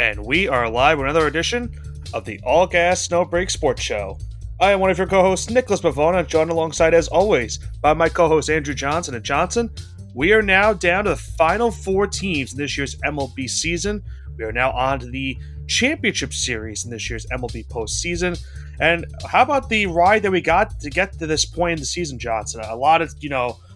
and we are live with another edition of the All Gas No Break Sports Show. I am one of your co-hosts, Nicholas Bavona, joined alongside, as always, by my co-host Andrew Johnson. And Johnson, we are now down to the final four teams in this year's MLB season. We are now on to the championship series in this year's MLB postseason. And how about the ride that we got to get to this point in the season, Johnson? A lot of,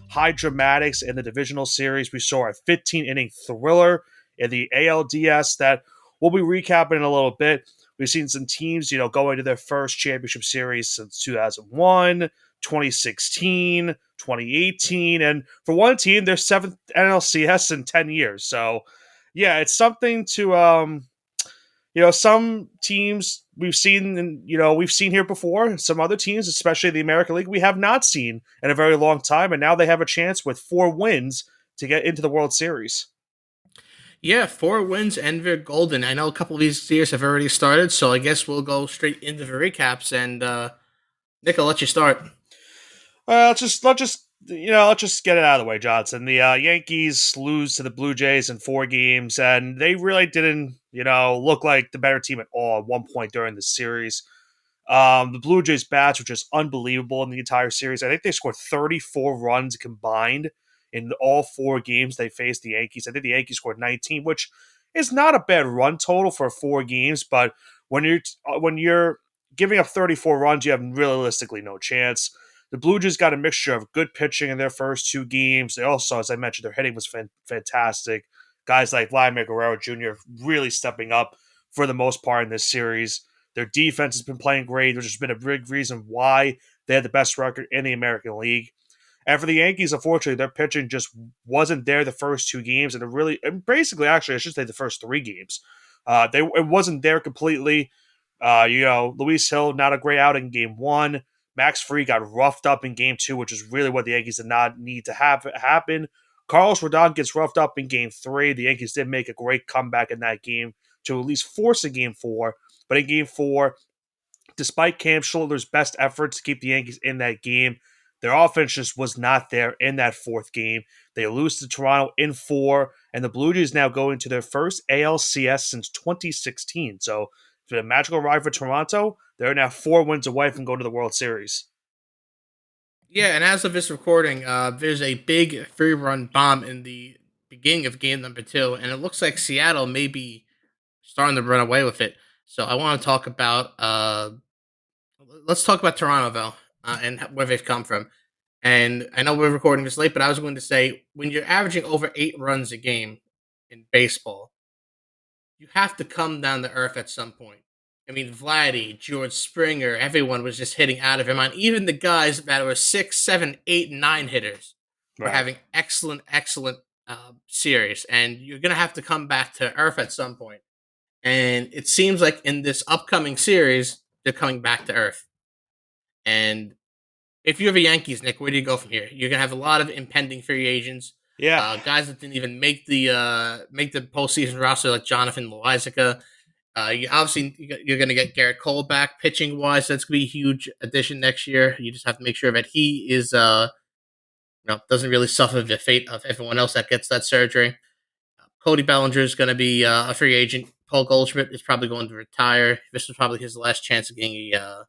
high dramatics in the Divisional Series. We saw a 15-inning thriller in the ALDS that we'll be recapping in a little bit. We've seen some teams, going to their first championship series since 2001, 2016, 2018, and for one team, their seventh NLCS in 10 years. So, yeah, it's something to, some teams we've seen, we've seen here before. Some other teams, especially the American League, we have not seen in a very long time, and now they have a chance with 4 wins to get into the World Series. Yeah, 4 wins and they're golden. I know a couple of these years have already started, so I guess we'll go straight into the recaps. And Nick, I'll let you start. Let's just get it out of the way, Johnson. The Yankees lose to the Blue Jays in 4 games, and they really didn't, look like the better team at all at one point during the series. The Blue Jays bats were just unbelievable in the entire series. I think they scored 34 runs combined in all 4 games they faced the Yankees. I think the Yankees scored 19, which is not a bad run total for 4 games. But when you're giving up 34 runs, you have realistically no chance. The Blue Jays got a mixture of good pitching in their first 2 games. They also, as I mentioned, their hitting was fantastic. Guys like Vladimir Guerrero Jr. really stepping up for the most part in this series. Their defense has been playing great, which has been a big reason why they had the best record in the American League. And for the Yankees, unfortunately, their pitching just wasn't there the first 2 games, and basically, actually, I should say the first 3 games. It wasn't there completely. Luis Hill, not a great outing in game 1. Max Free got roughed up in game 2, which is really what the Yankees did not need to have happen. Carlos Rodon gets roughed up in game 3. The Yankees did make a great comeback in that game to at least force a game 4. But in game 4, despite Cam Schiller's best efforts to keep the Yankees in that game, their offense just was not there in that 4th game. They lose to Toronto in 4, and the Blue Jays now go into their first ALCS since 2016. So for the magical ride for Toronto, they're now 4 wins away from going to the World Series. Yeah, and as of this recording, there's a big 3-run bomb in the beginning of game number 2, and it looks like Seattle may be starting to run away with it. So I want to talk about, let's talk about Toronto, though. And where they've come from. And I know we're recording this late, but I was going to say, when you're averaging over 8 runs a game in baseball, you have to come down to earth at some point. I mean, Vladdy, George Springer, everyone was just hitting out of their mind. Even the guys that were 6, 7, 8, 9 hitters were having excellent series. And you're going to have to come back to earth at some point. And it seems like in this upcoming series, they're coming back to earth. And if you have a Yankees, Nick, where do you go from here? You're gonna have a lot of impending free agents. Yeah, Guys that didn't even make the postseason roster, like Jonathan Loizaga. You're gonna get Garrett Cole back, pitching wise. That's gonna be a huge addition next year. You just have to make sure that he is, doesn't really suffer the fate of everyone else that gets that surgery. Cody Bellinger is gonna be a free agent. Paul Goldschmidt is probably going to retire. This was probably his last chance of getting a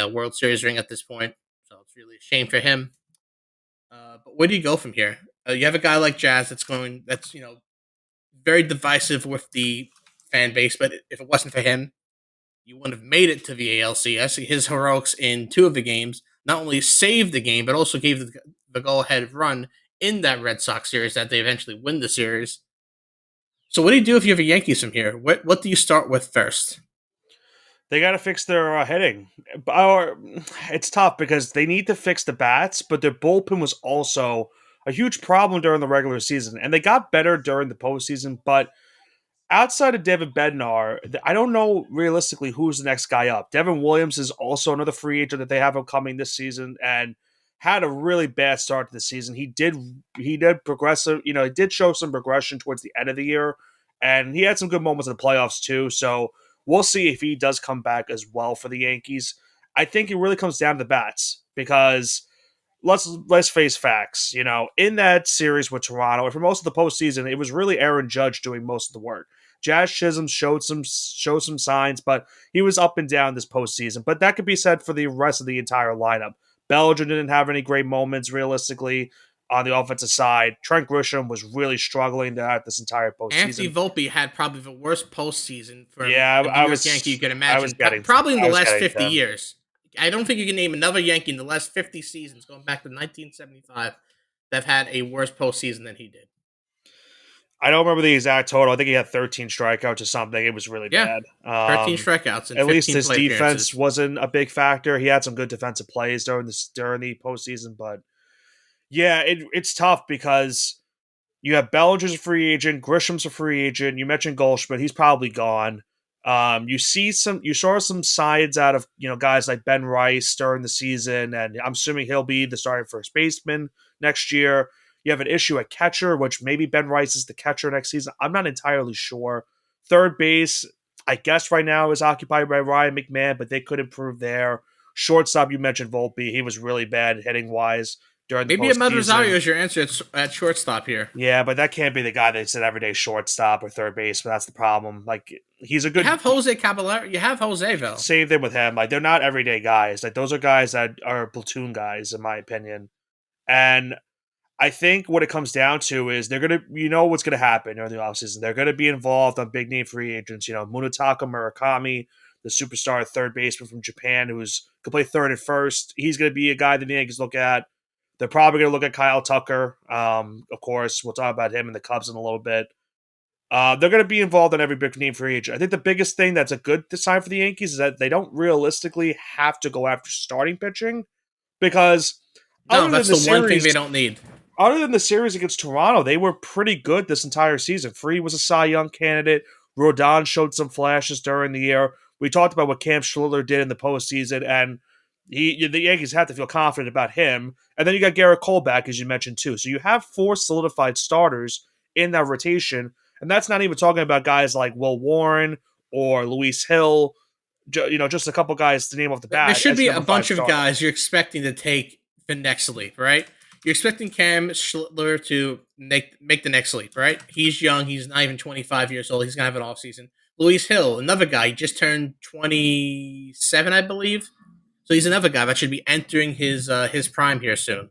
World Series ring at this point, so it's really a shame for him. But where do you go from here? You have a guy like Jazz that's very divisive with the fan base, but if it wasn't for him, you wouldn't have made it to the ALCS. His heroics in 2 of the games not only saved the game, but also gave the go-ahead run in that Red Sox series that they eventually win the series. So what do you do if you have a Yankees from here? What do you start with first? They got to fix their hitting. It's tough because they need to fix the bats, but their bullpen was also a huge problem during the regular season. And they got better during the postseason, but outside of David Bednar, I don't know realistically who's the next guy up. Devin Williams is also another free agent that they have upcoming this season and had a really bad start to the season. He did progress, he did show some progression towards the end of the year, and he had some good moments in the playoffs too. So we'll see if he does come back as well for the Yankees. I think it really comes down to the bats because let's face facts. In that series with Toronto, and for most of the postseason, it was really Aaron Judge doing most of the work. Jazz Chisholm showed some signs, but he was up and down this postseason. But that could be said for the rest of the entire lineup. Bellinger didn't have any great moments realistically on the offensive side. Trent Grisham was really struggling throughout this entire Anthony postseason. Volpe had probably the worst postseason from Yeah, a New York Yankee you could I was imagine, getting probably in the I was last getting 50 to him. years. I don't think you can name another Yankee in the last 50 seasons, going back to 1975, that have had a worse postseason than he did. I don't remember the exact total. I think he had 13 strikeouts or something. It was really Yeah, bad. 13 strikeouts and At least 15 his play defense appearances. wasn't a big factor. He had some good defensive plays during the postseason, but yeah, it's tough because you have Bellinger's a free agent, Grisham's a free agent. You mentioned Goldschmidt; he's probably gone. You saw some sides out of guys like Ben Rice during the season, and I'm assuming he'll be the starting first baseman next year. You have an issue at catcher, which maybe Ben Rice is the catcher next season. I'm not entirely sure. Third base, I guess right now is occupied by Ryan McMahon, but they could improve there. Shortstop, you mentioned Volpe; he was really bad hitting wise during the Maybe Ahmed postseason. Rosario is your answer at shortstop here. Yeah, but that can't be the guy that's an everyday shortstop or third base. But that's the problem. Like he's a You good have Jose Caballero. You have Jose though. same thing with him. Like they're not everyday guys. Like those are guys that are platoon guys, in my opinion. And I think what it comes down to is they're gonna, what's gonna happen during the offseason. They're gonna be involved on big name free agents. Munetaka Murakami, the superstar third baseman from Japan, who's could play third and first. He's gonna be a guy that the Yankees look at. They're probably going to look at Kyle Tucker. Of course, we'll talk about him and the Cubs in a little bit. They're going to be involved in every big name free agent. I think the biggest thing that's a good sign for the Yankees is that they don't realistically have to go after starting pitching because No, other than that's the the one thing series, they don't need. other than the series against Toronto, they were pretty good this entire season. Free was a Cy Young candidate. Rodon showed some flashes during the year. We talked about what Cam Schiller did in the postseason, and the Yankees have to feel confident about him. And then you got Garrett Cole back, as you mentioned, too. So you have four solidified starters in that rotation. And that's not even talking about guys like Will Warren or Luis Hill, just a couple guys to name off the There bat should as be your a number five bunch of starter. guys you're expecting to take the next leap, right? You're expecting Cam Schlittler to make the next leap, right? He's young. He's not even 25 years old. He's going to have an off season. Luis Hill, another guy, he just turned 27, I believe. So he's another guy that should be entering his prime here soon.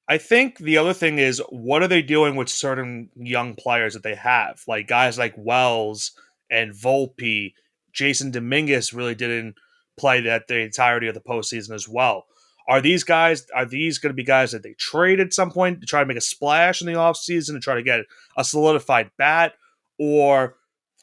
I think the other thing is what are they doing with certain young players that they have? Like guys like Wells and Volpe, Jason Dominguez really didn't play that the entirety of the postseason as well. Are these going to be guys that they trade at some point to try to make a splash in the offseason to try to get a solidified bat? Or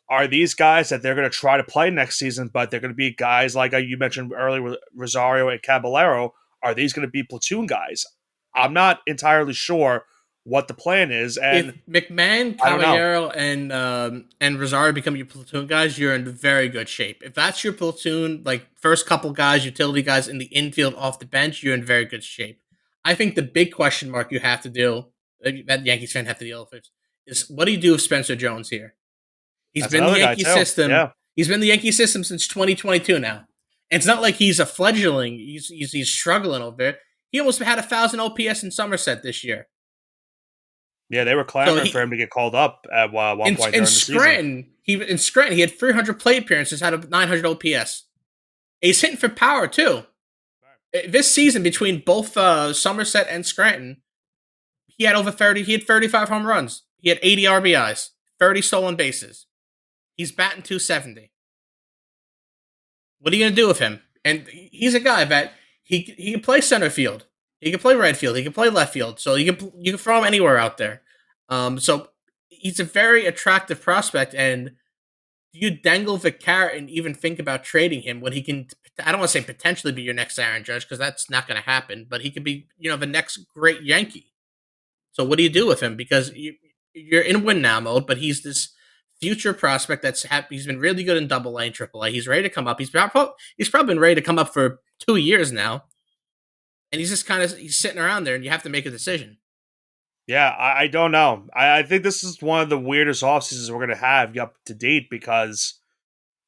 are these guys that they're going to try to play next season, but they're going to be guys like you mentioned earlier with Rosario and Caballero? Are these going to be platoon guys? I'm not entirely sure what the plan is, If and McMahon, I don't know. Caballero, and Rosario become your platoon guys, you're in very good shape. If that's your platoon, like first couple guys, utility guys in the infield off the bench, you're in very good shape. I think the big question mark you have to deal that Yankees fan have to deal with is what do you do with Spencer Jones here? He's That's been the another guy Yankee too. system. Yeah, He's been the Yankee system since 2022 now. And it's not like he's a fledgling. He's struggling over there. He almost had 1,000 OPS in Somerset this year. yeah, they were So clamoring for him to get called up at one point in during the season. Scranton he had 300 plate appearances, had a 900 OPS. He's hitting for power too. This season between both Somerset and Scranton, he had over 30. He had 35 home runs. He had 80 RBIs, 30 stolen bases. He's batting 270. What are you going to do with him? And he's a guy that he can play center field. He can play right field. He can play left field. So you can throw him anywhere out there. So he's a very attractive prospect. And you dangle the carrot and even think about trading him when he can? I don't want to say potentially be your next Aaron Judge because that's not going to happen. But he could be, the next great Yankee. So what do you do with him? Because you're in win now mode, but he's this future prospect that's happy. He's been really good in Double A and Triple A. He's ready to come up. He's probably been ready to come up for 2 years now, and he's just he's sitting around there, and you have to make a decision. Yeah, I don't know. I think this is one of the weirdest off seasons we're going to have up to date because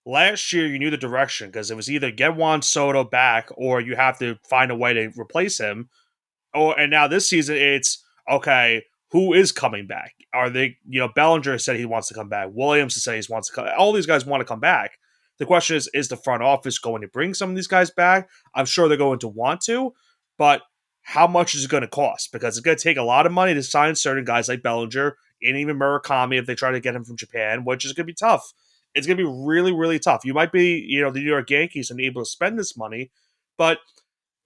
last year you knew the direction because it was either get Juan Soto back or you have to find a way to replace him. And now this season it's okay, who is coming back? are they? Bellinger said he wants to come back. Williams has said he wants to come. All these guys want to come back. The question is the front office going to bring some of these guys back? I'm sure they're going to want to, but how much is it going to cost? Because it's going to take a lot of money to sign certain guys like Bellinger and even Murakami if they try to get him from Japan, which is going to be tough. It's going to be really, really tough. You might be, the New York Yankees and able to spend this money, but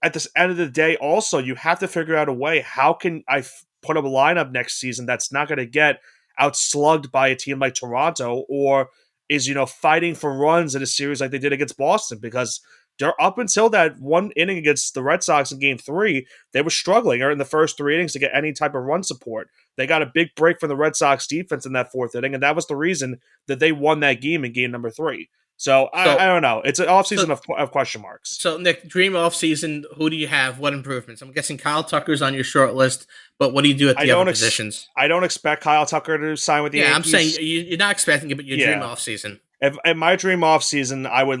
at the end of the day, also you have to figure out a way. How can I put up a lineup next season that's not going to get outslugged by a team like Toronto, or is fighting for runs in a series like they did against Boston? Because they're up until that one inning against the Red Sox in Game 3, they were struggling or in the first 3 innings to get any type of run support. They got a big break from the Red Sox defense in that fourth inning, and that was the reason that they won that game in Game number 3. So I So don't know. It's an offseason so of question marks. so Nick, dream off season. Who do you have? What improvements? I'm guessing Kyle Tucker's on your short list, but what do you do at I the other don't ex- positions? I don't expect Kyle Tucker to sign with the Yeah, I'm saying Yankees. you're not expecting it, but your dream Yeah, off season. if in my dream off season, I would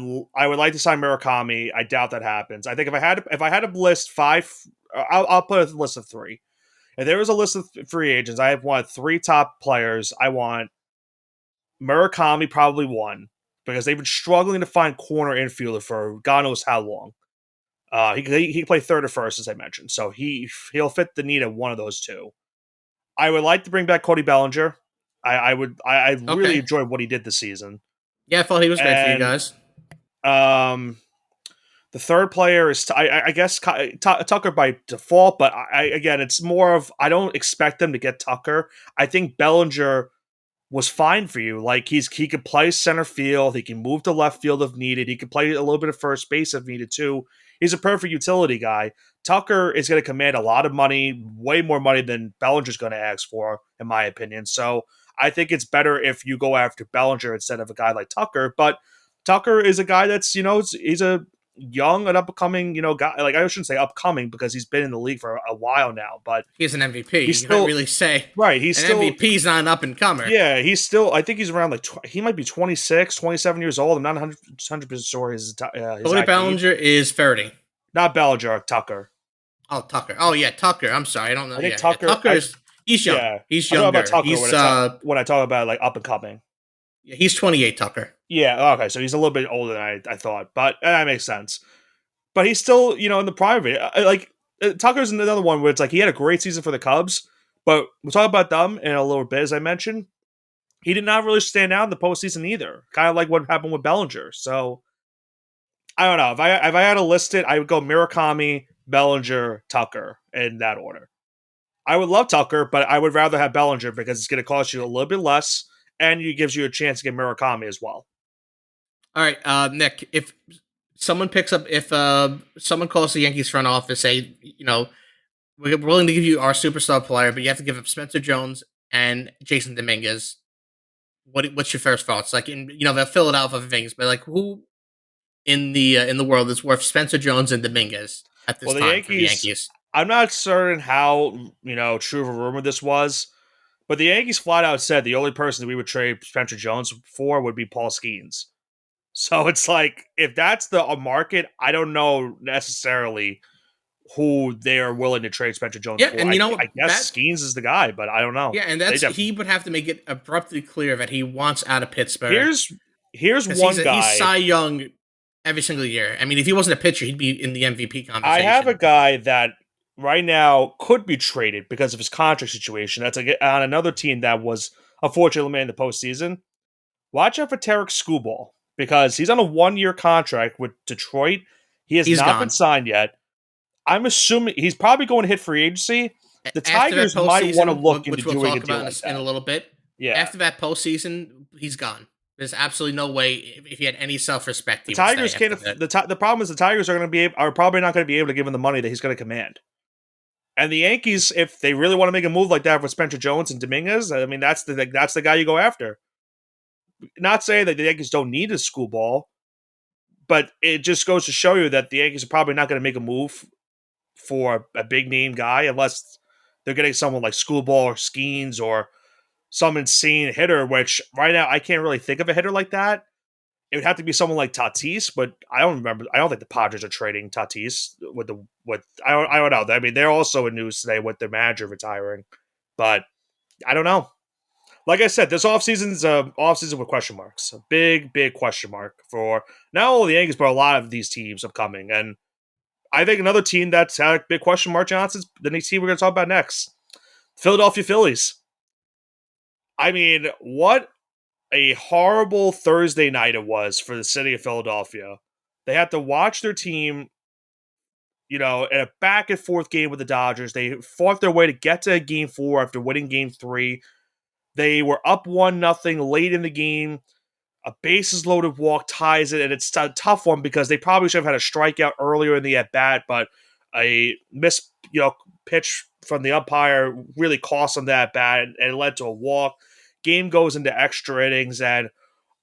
like to sign Murakami. I doubt that happens. I think if I had to list five, I'll put a list of three. If there was a list of free agents, I have wanted three top players. I want Murakami probably one because they've been struggling to find corner infielder for God knows how long. He can play third or first, as I mentioned, so he'll fit the need of one of those two. I would like to bring back Cody Bellinger. I really Okay. enjoyed what he did this season. Yeah, I thought he was great for you And guys. um, the third player is I guess Tucker by default, but again it's more of I don't expect them to get Tucker. I think Bellinger was fine for you. Like he could play center field, he can move to left field if needed, he could play a little bit of first base if needed too. He's a perfect utility guy. Tucker is going to command a lot of money, way more money than Bellinger's going to ask for, in my opinion. So I think it's better if you go after Bellinger instead of a guy like Tucker. But Tucker is a guy that's he's a young and upcoming guy. Like I shouldn't say upcoming because he's been in the league for a while now, but He's an MVP. he's You can't still really say right. He's an still MVP is not an up and comer. yeah, he's still. I think he's around like he might be 26, 27 years old. I'm not 100% sure his Cody exact age. Bellinger is 30. Not Bellinger, Tucker. Oh, Tucker. Oh, yeah, Tucker. I'm sorry. I don't know. I think Yeah, yeah. Tucker. He's young. Yeah, He's I'm talking about younger. Tucker when I talk about like up and coming. Yeah, he's 28, Tucker. Yeah, okay, so he's a little bit older than I thought, but that makes sense. But he's still in the prime of it. Tucker's another one where it's like he had a great season for the Cubs, but we'll talk about them in a little bit as I mentioned. He did not really stand out in the postseason either. Kind of like what happened with Bellinger. So I don't know. If I had to list it, I would go Murakami, Bellinger, Tucker in that order. I would love Tucker, but I would rather have Bellinger because it's going to cost you a little bit less, and it gives you a chance to get Murakami as well. All right, Nick. If someone calls the Yankees front office, say, we're willing to give you our superstar player, but you have to give up Spencer Jones and Jason Dominguez. What's your first thoughts? Like they'll fill it out of things, but like who in the world is worth Spencer Jones and Dominguez at this Well, the time for the Yankees, Yankees? I'm not certain how true of a rumor this was, but the Yankees flat out said the only person that we would trade Spencer Jones for would be Paul Skeens. So it's like if that's the market, I don't know necessarily who they are willing to trade Spencer Jones Yeah, for. and I, you know what? I guess Skeens is the guy, but I don't know. Yeah, and They he would have to make it abruptly clear that he wants out of Pittsburgh here's because one he's guy. Cy Young every single year. I mean, if he wasn't a pitcher, he'd be in the MVP I have a conversation. guy that right now could be traded because of his contract situation. That's on another team that was unfortunately made in the postseason. Watch out for Tarek Skubal because he's on a 1-year contract with Detroit. He has He's not been gone. signed yet. I'm assuming he's probably going to hit free agency. The After that Tigers might want to postseason, look into which we'll doing a talk deal about like in that. a little bit, Yeah. after that postseason, he's gone. There's absolutely no way if he had any self-respect, The he would stay Tigers after can't. that. The problem is the Tigers are probably not going to be able to give him the money that he's going to command. And the Yankees, if they really want to make a move like that for Spencer Jones and Dominguez, I mean that's the guy you go after. Not saying that the Yankees don't need a Skubal, but it just goes to show you that the Yankees are probably not going to make a move for a big name guy unless they're getting someone like Skubal or Skeens or some insane hitter. Which right now I can't really think of a hitter like that. It would have to be someone like Tatis, but I don't remember. I don't think the Padres are trading Tatis with. I don't know. I mean, they're also in news today with their manager retiring, but I don't know. like I said, this offseason's offseason with question marks. A big, big question mark for not only the Yankees, but a lot of these teams upcoming. And I think another team that's had a big question mark, Johnson's the next team we're going to talk about next. Philadelphia Phillies. I mean, what a horrible Thursday night it was for the city of Philadelphia. They had to watch their team, in a back and forth game with the Dodgers. They fought their way to get to game four after winning game three. They were up 1-0 late in the game. A bases loaded walk ties it, and it's a tough one because they probably should have had a strikeout earlier in the at bat, but a missed pitch from the umpire really cost them that bat, and it led to a walk. Game goes into extra innings, and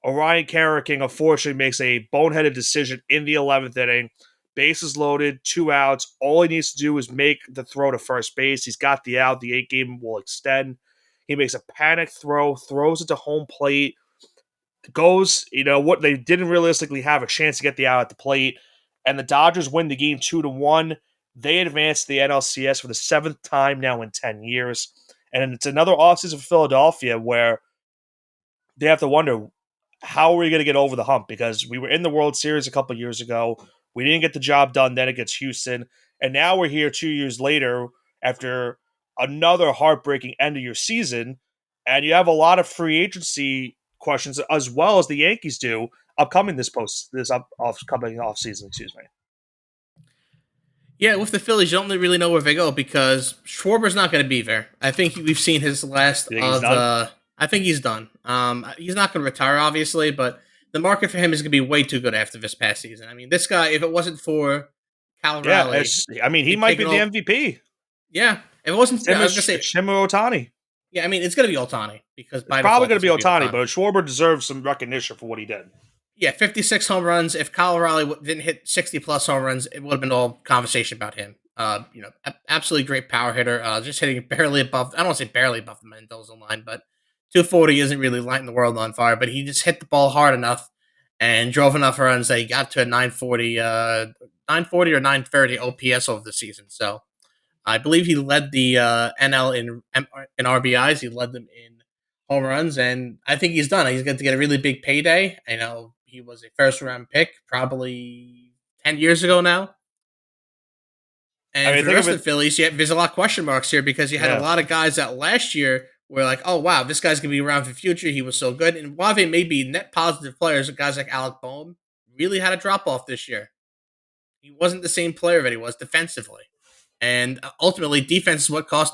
Orion Carriking unfortunately makes a boneheaded decision in the 11th inning. Bases loaded, 2 outs. All he needs to do is make the throw to first base. He's got the out. The 8 game will extend. He makes a panic throw, throws it to home plate, goes, what they didn't realistically have a chance to get the out at the plate, and the Dodgers win the game 2-1. They advance to the NLCS for the seventh time now in 10 years. And it's another offseason for Philadelphia where they have to wonder, how are we going to get over the hump? Because we were in the World Series a couple years ago. We didn't get the job done then against Houston. And now we're here 2 years later after another heartbreaking end of your season. And you have a lot of free agency questions as well as the Yankees do upcoming upcoming off season, excuse me. Yeah, with the Phillies, you don't really know where they go because Schwarber's not going to be there. I think we've seen his last You think he's of. done? I think he's done. He's not going to retire, obviously, but the market for him is going to be way too good after this past season. I mean, this guy, if it wasn't for Cal Yeah, Raleigh, I mean, he he'd might be taken the all. MVP. Yeah, if it wasn't, Him I or was going to say, Otani. yeah, I mean, it's going to be Otani because It's by probably default, going to it's be going to be Otani, Otani. but Schwarber deserves some recognition for what he did. Yeah, 56 home runs. If Kyle Raleigh didn't hit 60 plus home runs, it would have been all conversation about him. Absolutely great power hitter. Just hitting barely above. I don't want to say barely above the Mendoza line, but 240 isn't really lighting the world on fire. But he just hit the ball hard enough and drove enough runs that he got to a 940 or 930 OPS over the season. So I believe he led the NL in RBIs. He led them in home runs, and I think he's done. He's going to get a really big payday. I know he was a first round pick probably 10 years ago now. I And mean, for the think of rest of it. the Phillies, there's a lot of question marks here because you had a Yeah. lot of guys that last year were like, oh, wow, this guy's going to be around for the future. He was so good. And while they may be net positive players, guys like Alec Boehm really had a drop off this year. He wasn't the same player that he was defensively. And ultimately, defense is what cost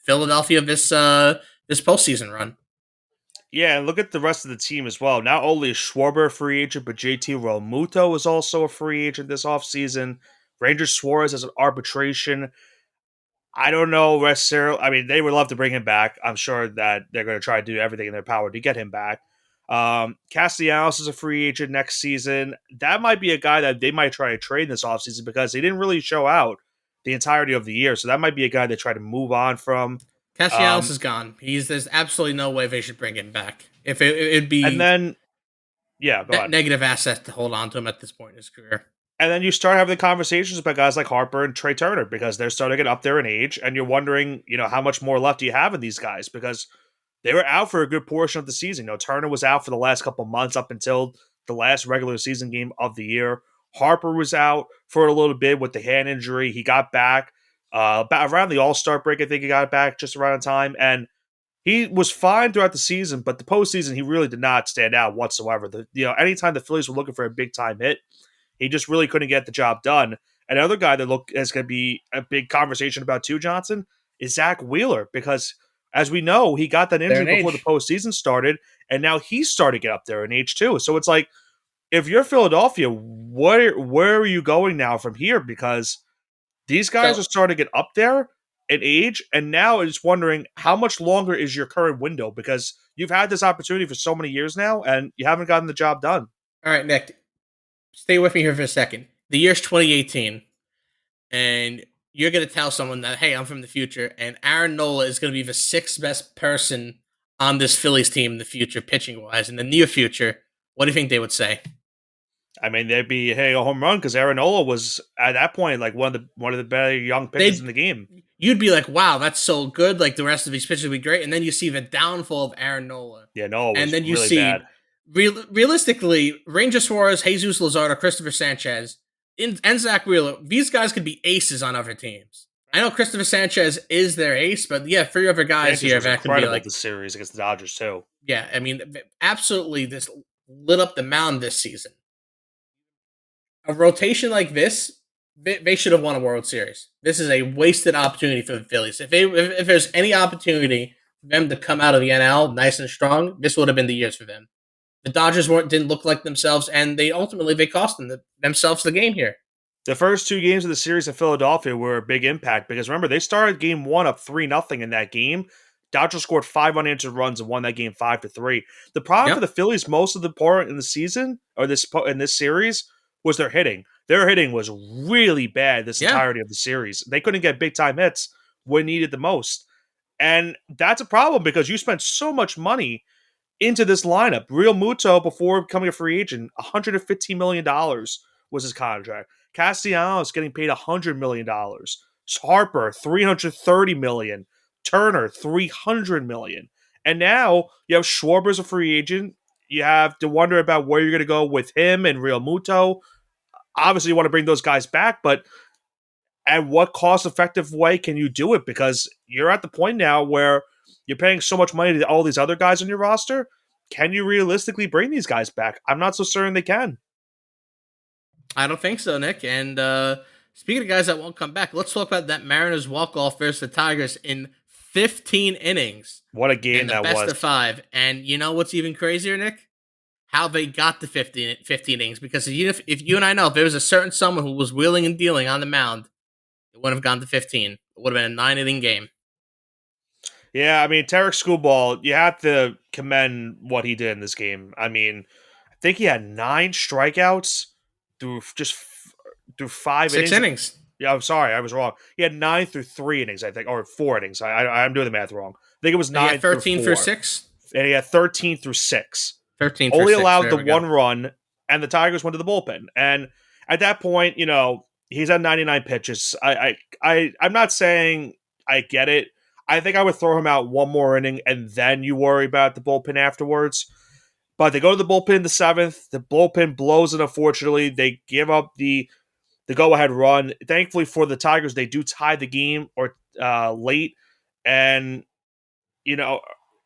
Philadelphia this postseason run. Yeah, and look at the rest of the team as well. Not only is Schwarber a free agent, but JT Realmuto is also a free agent this offseason. Ranger Suarez has an arbitration. I don't know necessarily. I mean, they would love to bring him back. I'm sure that they're going to try to do everything in their power to get him back. Castellanos is a free agent next season. That might be a guy that they might try to trade this offseason because he didn't really show out the entirety of the year. So that might be a guy they try to move on from. Castellanos Um, is gone. There's absolutely no way they should bring him back. If it'd and be then, yeah, go on. negative asset to hold on to him at this point in his career. And then you start having the conversations about guys like Harper and Trey Turner because they're starting to get up there in age, and you're wondering, how much more left do you have in these guys because they were out for a good portion of the season. Turner was out for the last couple months up until the last regular season game of the year. Harper was out for a little bit with the hand injury. He got back about around the All-Star break. I think he got back just around the time, and he was fine throughout the season. But the postseason, he really did not stand out whatsoever. Anytime the Phillies were looking for a big time hit, he just really couldn't get the job done. Another guy that is going to be a big conversation about too, Johnson, is Zach Wheeler because, as we know, he got that They're injury in before the age. postseason started, and now he's starting to get up there in age too. So it's like, if you're Philadelphia, where are you going now from here? Because these guys are So starting to get up there in age, and now it's wondering how much longer is your current window because you've had this opportunity for so many years now, and you haven't gotten the job done. all right, Nick, stay with me here for a second. The year's 2018, and you're going to tell someone that, hey, I'm from the future, and Aaron Nola is going to be the sixth best person on this Phillies team in the future, pitching wise, in the near future. What do you think they would say? I mean, they'd be hitting a home run because Aaron Nola was at that point like one of the better young pitchers They in the game. you'd be like, wow, that's so good. Like the rest of his pitches would be great. And then you see the downfall of Aaron Nola. Yeah, Noah And was then you really bad. see, realistically, Ranger Suarez, Jesus Luzardo, Christopher Sanchez, and Zach Wheeler, these guys could be aces on other teams. I know Christopher Sanchez is their ace, but yeah, three other guys Sanchez here was that can be incredible like, this series against the Dodgers too. yeah, I mean, absolutely this lit up the mound this season. A rotation like this, they should have won a World Series. This is a wasted opportunity for the Phillies. If there's any opportunity for them to come out of the NL nice and strong, this would have been the years for them. The Dodgers didn't look like themselves, and they cost themselves the game here. The first two games of the series in Philadelphia were a big impact because remember they started game one up 3-0 in that game. Dodgers scored 5 unanswered runs and won that game 5-3. The problem for Yep. the Phillies most of the part in the season or this in this series was their hitting. Their hitting was really bad this Yeah. entirety of the series. They couldn't get big time hits when needed the most. And that's a problem because you spent so much money into this lineup. Real Muto, before becoming a free agent, $115 million was his contract. Castellanos getting paid $100 million. Harper, $330 million. Turner, $300 million. And now you have Schwarber's a free agent. You have to wonder about where you're going to go with him and Real Muto. Obviously, you want to bring those guys back, but at what cost effective way can you do it? Because you're at the point now where you're paying so much money to all these other guys on your roster. Can you realistically bring these guys back? I'm not so certain they can. I don't think so, Nick. And speaking of guys that won't come back, let's talk about that Mariners walk-off versus the Tigers in 15 innings What a game and the that best was. of five. And you know what's even crazier, Nick? How they got the 15 innings. Because if you and I know, if there was a certain someone who was wheeling and dealing on the mound, it wouldn't have gone to 15. It would have been a 9 inning game. Yeah, I mean, Tarek Schoolball, you have to commend what he did in this game. I mean, I think he had 9 strikeouts through 5 innings. 6 innings. Yeah, I'm sorry, I was wrong. He had 9 through 3 innings, I think, or 4 innings. I'm doing the math wrong. I think it was Yeah, nine through 13 through four, 6. and he had 13 through 6. 13 through Only 6. allowed There the we go. one run, and the Tigers went to the bullpen. And at that point, he's at 99 pitches. I'm not saying I get it. I think I would throw him out one more inning, and then you worry about the bullpen afterwards. But they go to the bullpen in the seventh. The bullpen blows it. Unfortunately, they give up the go ahead run. Thankfully for the Tigers, they do tie the game or late, and you know,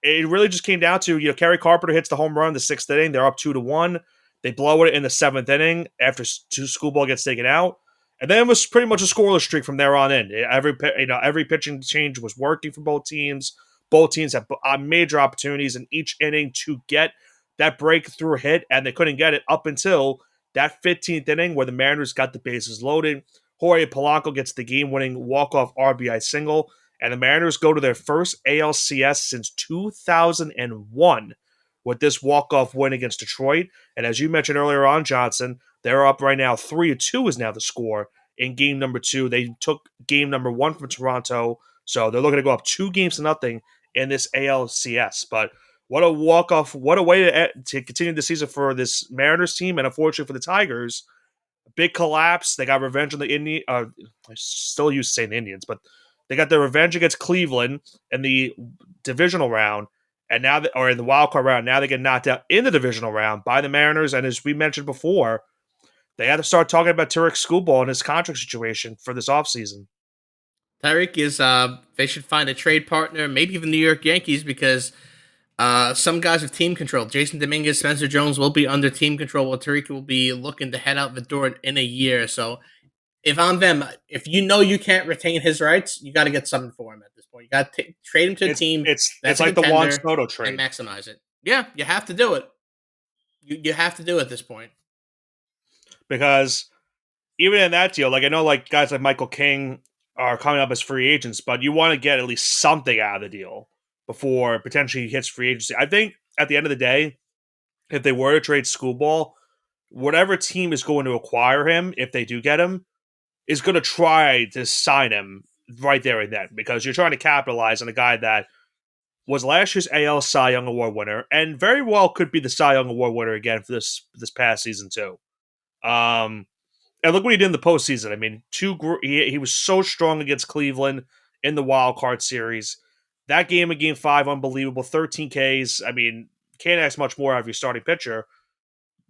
it really just came down to, Kerry Carpenter hits the home run in the sixth inning. They're up 2-1. They blow it in the seventh inning after Schoolball gets taken out. And then it was pretty much a scoreless streak from there on in. Every pitching change was working for both teams. Both teams had major opportunities in each inning to get that breakthrough hit, and they couldn't get it up until that 15th inning where the Mariners got the bases loaded. Jorge Polanco gets the game-winning walk-off RBI single, and the Mariners go to their first ALCS since 2001 with this walk-off win against Detroit. And as you mentioned earlier on, Johnson, they're up right now. 3-2 is now the score in game number 2. They took game number 1 from Toronto, so they're looking to go up 2-0 in this ALCS. But what a walk-off, what a way to continue the season for this Mariners team, and unfortunately for the Tigers, big collapse. They got revenge on the Indians. I still used to saying the Indians, but they got their revenge against Cleveland in the divisional round, and now, or in the wild card round. Now they get knocked out in the divisional round by the Mariners. And as we mentioned before, they had to start talking about Tarek Schoolball and his contract situation for this offseason. Tyreek is they should find a trade partner, maybe the New York Yankees, because some guys have team control. Jason Dominguez, Spencer Jones will be under team control, while Tariq will be looking to head out the door in a year. So if I'm them, if you know you can't retain his rights, you got to get something for him at this point. You got to trade him to a It's team it's it's that's a like the Juan contender Soto and trade. maximize it. Yeah, you have to do it. You have to do it at this point. Because even in that deal, like I know like guys like Michael King are coming up as free agents, but you want to get at least something out of the deal before potentially he hits free agency. I think at the end of the day, if they were to trade Schoolball, whatever team is going to acquire him, if they do get him, is going to try to sign him right there and then, because you're trying to capitalize on a guy that was last year's AL Cy Young Award winner and very well could be the Cy Young Award winner again for this past season too. And look what he did in the postseason. I mean, he was so strong against Cleveland in the wild card series. That game in game five, unbelievable. 13 Ks. I mean, can't ask much more out of your starting pitcher.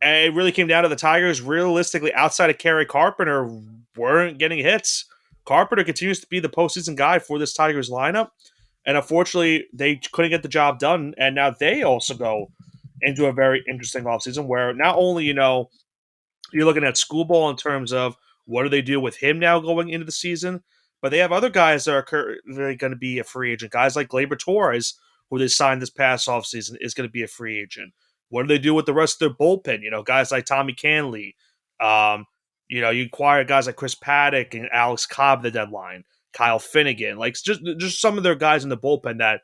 And it really came down to the Tigers, realistically, outside of Kerry Carpenter, weren't getting hits. Carpenter continues to be the postseason guy for this Tigers lineup. And unfortunately, they couldn't get the job done. And now they also go into a very interesting offseason where not only, you're looking at Schoolball in terms of what do they do with him now going into the season, but they have other guys that are currently going to be a free agent. Guys like Gleyber Torres, who they signed this past offseason, is going to be a free agent. What do they do with the rest of their bullpen? Guys like Tommy Canley. You acquire guys like Chris Paddock and Alex Cobb at the deadline, Kyle Finnegan, like just some of their guys in the bullpen that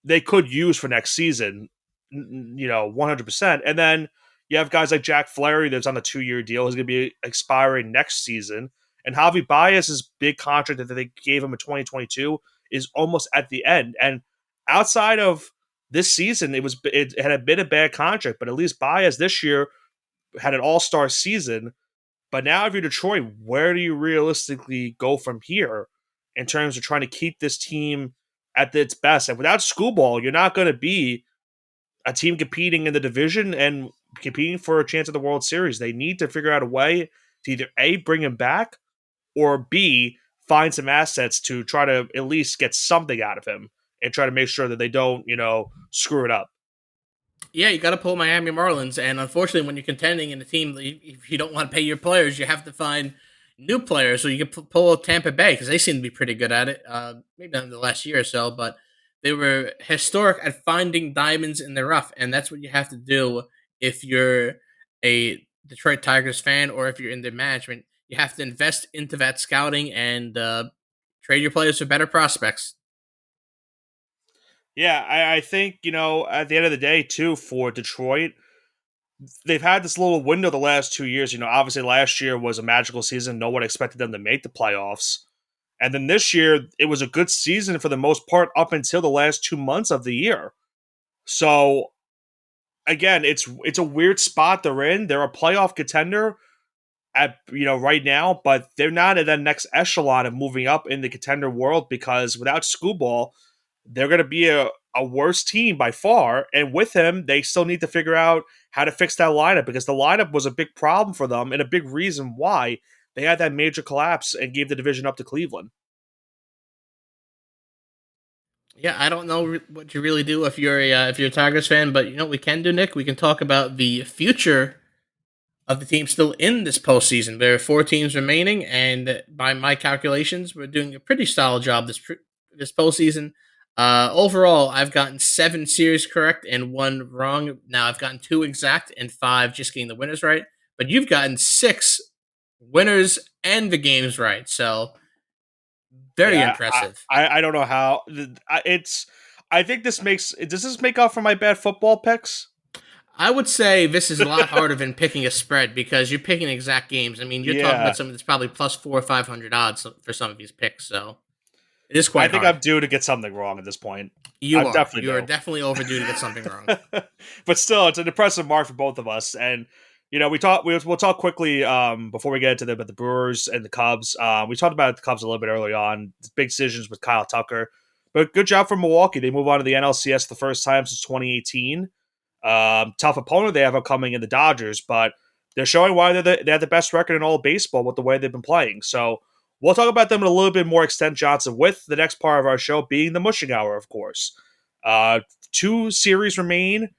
they could use for next season, 100%. And then you have guys like Jack Flaherty that's on a 2-year deal. He's going to be expiring next season. And Javi Baez's big contract that they gave him in 2022 is almost at the end. And outside of this season, it had a bit of bad contract, but at least Baez this year had an all-star season. But now if you're Detroit, where do you realistically go from here in terms of trying to keep this team at its best? And without Schoolball, you're not going to be a team competing in the division and competing for a chance at the World Series. They need to figure out a way to either A, bring him back, or B, find some assets to try to at least get something out of him and try to make sure that they don't, screw it up. Yeah, you got to pull Miami Marlins, and unfortunately, when you're contending in a team, if you don't want to pay your players, you have to find new players. So you can pull Tampa Bay because they seem to be pretty good at it. Maybe not in the last year or so, but they were historic at finding diamonds in the rough, and that's what you have to do if you're a Detroit Tigers fan or if you're in the management. You have to invest into that scouting and trade your players for better prospects. Yeah, I think, at the end of the day, too, for Detroit, they've had this little window the last 2 years. Obviously last year was a magical season. No one expected them to make the playoffs. And then this year, it was a good season for the most part up until the last 2 months of the year. So, again, it's a weird spot they're in. They're a playoff contender at right now, but they're not at the next echelon of moving up in the contender world because without Schoolball, they're going to be a worse team by far. And with him, they still need to figure out how to fix that lineup because the lineup was a big problem for them and a big reason why they had that major collapse and gave the division up to Cleveland. Yeah, I don't know what you really do if you're a Tigers fan, but you know what we can do, Nick? We can talk about the future of the team still in this postseason. There are 4 teams remaining, and by my calculations, we're doing a pretty solid job this postseason. Overall, I've gotten 7 series correct and 1 wrong. Now I've gotten 2 exact and 5 just getting the winners right. But you've gotten 6 winners and the games right. So very Yeah, impressive. I don't know how it's. I think does this make up for my bad football picks? I would say this is a lot harder than picking a spread because you're picking exact games. I mean, you're talking Yeah, about something that's probably plus 400 or 500 odds for some of these picks. So it is I quite think hard. I'm due to get something wrong at this point. You I'm are. definitely You are due. definitely overdue to get something wrong. But still, it's an impressive mark for both of us. And we'll talk quickly before we get into the Brewers and the Cubs. We talked about the Cubs a little bit early on. Big decisions with Kyle Tucker, but good job for Milwaukee. They move on to the NLCS the first time since 2018. Tough opponent they have upcoming in the Dodgers, but they're showing why they have the best record in all of baseball with the way they've been playing. So we'll talk about them in a little bit more extent, Johnson, with the next part of our show being the Mushing Hour, of course. 2 series remain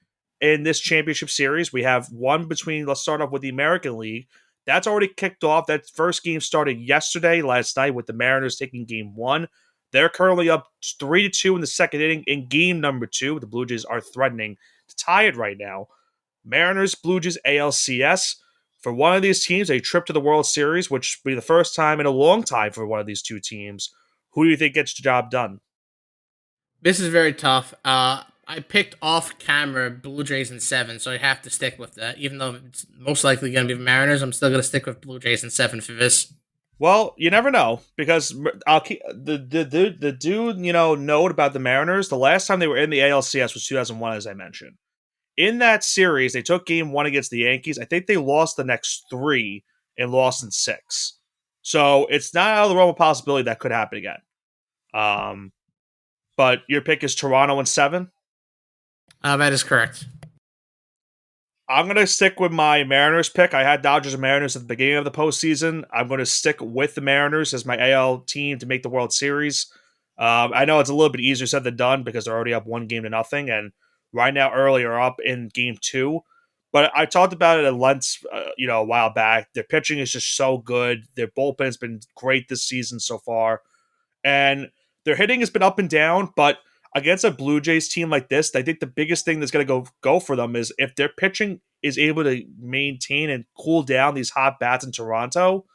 in this championship series. We have one between, let's start off with the American League. That's already kicked off. That first game started last night, with the Mariners taking game one. They're currently up 3-2 in the second inning. In game number 2, the Blue Jays are threatening to tie it right now. Mariners, Blue Jays, ALCS. For one of these teams, a trip to the World Series, which will be the first time in a long time for one of these two teams. Who do you think gets the job done? This is very tough. I picked off camera Blue Jays in 7, so I have to stick with that. Even though it's most likely going to be the Mariners, I'm still going to stick with Blue Jays in 7 for this. Well, you never know because I'll keep the dude note about the Mariners. The last time they were in the ALCS was 2001, as I mentioned. In that series, they took game one against the Yankees. I think they lost the next 3 and lost in 6. So it's not out of the realm of possibility that could happen again. Um, but your pick is Toronto in 7. That is correct. I'm going to stick with my Mariners pick. I had Dodgers and Mariners at the beginning of the postseason. I'm going to stick with the Mariners as my AL team to make the World Series. I know it's a little bit easier said than done because they're already up 1-0, and right now early are up in game 2. But I talked about it at length, a while back. Their pitching is just so good. Their bullpen's been great this season so far, and their hitting has been up and down. But against a Blue Jays team like this, I think the biggest thing that's going to go for them is if their pitching is able to maintain and cool down these hot bats in Toronto,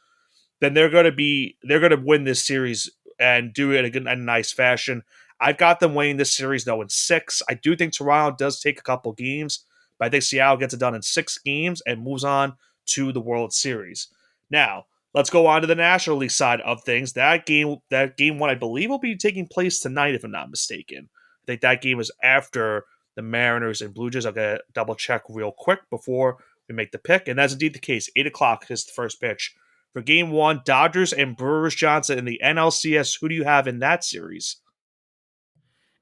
then they're going to win this series and do it in a nice fashion. I've got them winning this series though in 6. I do think Toronto does take a couple games, but I think Seattle gets it done in 6 games and moves on to the World Series. Now, let's go on to the National League side of things. That game 1, I believe, will be taking place tonight, if I'm not mistaken. I think that game is after the Mariners and Blue Jays. I'll get a double check real quick before we make the pick, and that's indeed the case. 8 o'clock is the first pitch for game 1. Dodgers and Brewers. Johnson in the NLCS. Who do you have in that series?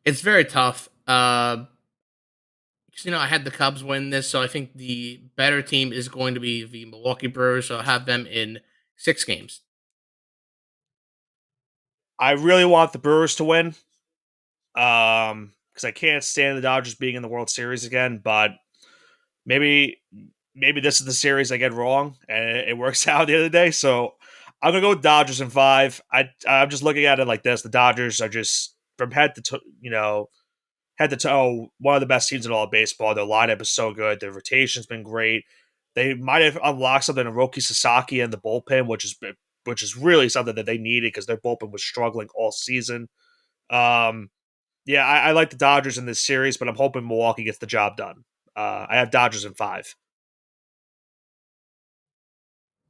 It's very tough. Because I had the Cubs win this, so I think the better team is going to be the Milwaukee Brewers. So I'll have them in 6 games. I really want the Brewers to win, because I can't stand the Dodgers being in the World Series again. But maybe this is the series I get wrong, and it works out the other day. So I'm gonna go with Dodgers in 5. I'm just looking at it like this: the Dodgers are just from head to toe one of the best teams in all of baseball. Their lineup is so good. Their rotation's been great. They might have unlocked something in Roki Sasaki and the bullpen, which is really something that they needed because their bullpen was struggling all season. Um, yeah, I like the Dodgers in this series, but I'm hoping Milwaukee gets the job done. I have Dodgers in 5.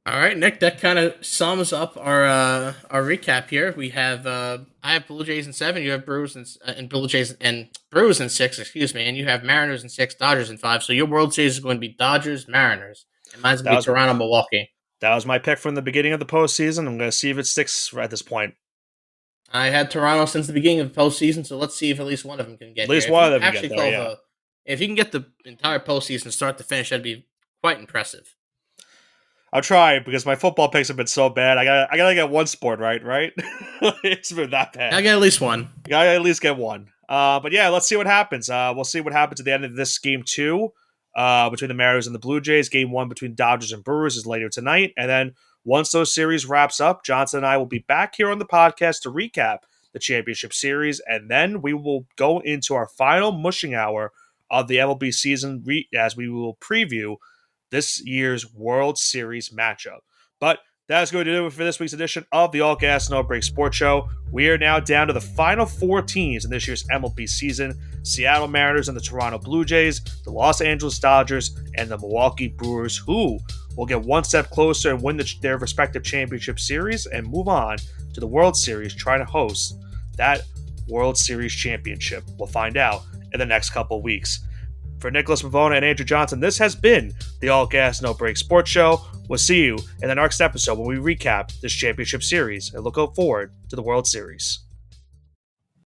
All right, Nick. That kind of sums up our recap here. We have I have Blue Jays in 7. You have Brewers and Blue Jays and Brewers in 6. Excuse me. And you have Mariners in 6, Dodgers in 5. So your World Series is going to be Dodgers, Mariners, and mine's going to be Toronto, Milwaukee. That was my pick from the beginning of the postseason. I'm going to see if it sticks at this point. I had Toronto since the beginning of the postseason, so let's see if at least one of them can get. At least here. one of them can get there. Yeah. If you can get the entire postseason start to finish, that'd be quite impressive. I'll try because my football picks have been so bad. I gotta get one sport right? It's been that bad. I get at least one. I gotta at least get one. But yeah, let's see what happens. We'll see what happens at the end of this game 2 between the Mariners and the Blue Jays. Game 1 between Dodgers and Brewers is later tonight. And then once those series wraps up, Johnson and I will be back here on the podcast to recap the championship series. And then we will go into our final mushing hour of the MLB season as we will preview this year's World Series matchup. But that's going to do it for this week's edition of the All Gas No Break Sports Show. We are now down to the final 4 teams in this year's MLB season: Seattle Mariners and the Toronto Blue Jays, the Los Angeles Dodgers, and the Milwaukee Brewers, who will get one step closer and win their respective championship series and move on to the World Series, trying to host that World Series championship. We'll find out in the next couple of weeks. For Nicholas Pavona and Andrew Johnson, this has been the All Gas No Break Sports Show. We'll see you in the next episode when we recap this championship series and look forward to the World Series.